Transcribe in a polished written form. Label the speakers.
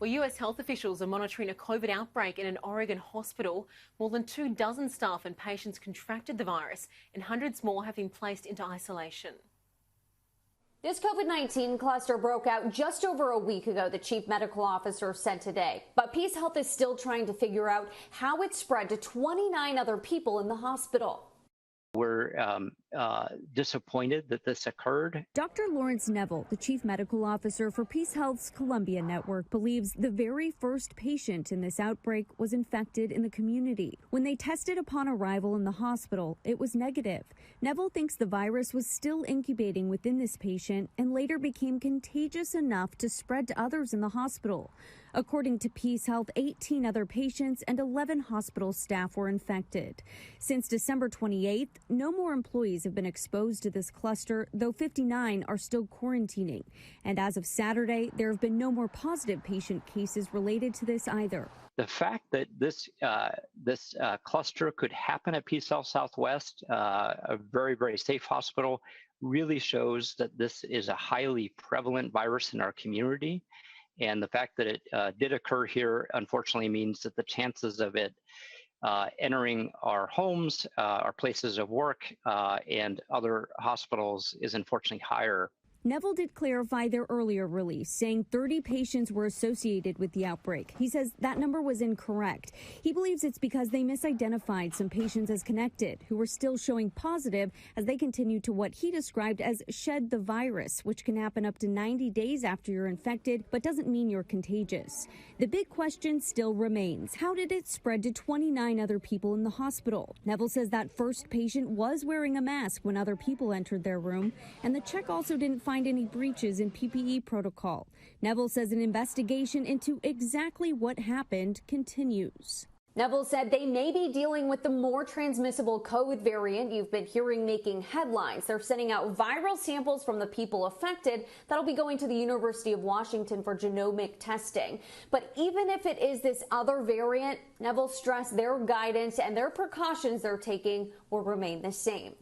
Speaker 1: Well, US health officials are monitoring a COVID outbreak in an Oregon hospital. More than 24 staff and patients contracted the virus, and hundreds more have been placed into isolation.
Speaker 2: This COVID-19 cluster broke out just over a week ago, the chief medical officer said today. But PeaceHealth is still trying to figure out how it spread to 29 other people in the hospital.
Speaker 3: We're disappointed that this occurred.
Speaker 4: Dr. Lawrence Neville, the chief medical officer for PeaceHealth's Columbia Network, believes the very first patient in this outbreak was infected in the community. When they tested upon arrival in the hospital, it was negative. Neville thinks the virus was still incubating within this patient and later became contagious enough to spread to others in the hospital. According to PeaceHealth, 18 other patients and 11 hospital staff were infected. Since December 28th, no more employees have been exposed to this cluster, though 59 are still quarantining. And as of Saturday, there have been no more positive patient cases related to this either.
Speaker 3: The fact that this cluster could happen at PeaceHealth Southwest, a very, very safe hospital, really shows that this is a highly prevalent virus in our community. And the fact that it did occur here, unfortunately, means that the chances of it entering our homes, our places of work, and other hospitals is unfortunately higher.
Speaker 4: Neville did clarify their earlier release, saying 30 patients were associated with the outbreak. He says that number was incorrect. He believes it's because they misidentified some patients as connected who were still showing positive as they continued to what he described as shed the virus, which can happen up to 90 days after you're infected, but doesn't mean you're contagious. The big question still remains. How did it spread to 29 other people in the hospital? Neville says that first patient was wearing a mask when other people entered their room, and the check also didn't find any breaches in PPE protocol. Neville says an investigation into exactly what happened continues.
Speaker 2: Neville said they may be dealing with the more transmissible COVID variant you've been hearing making headlines. They're sending out viral samples from the people affected that'll be going to the University of Washington for genomic testing. But even if it is this other variant, Neville stressed their guidance and their precautions they're taking will remain the same.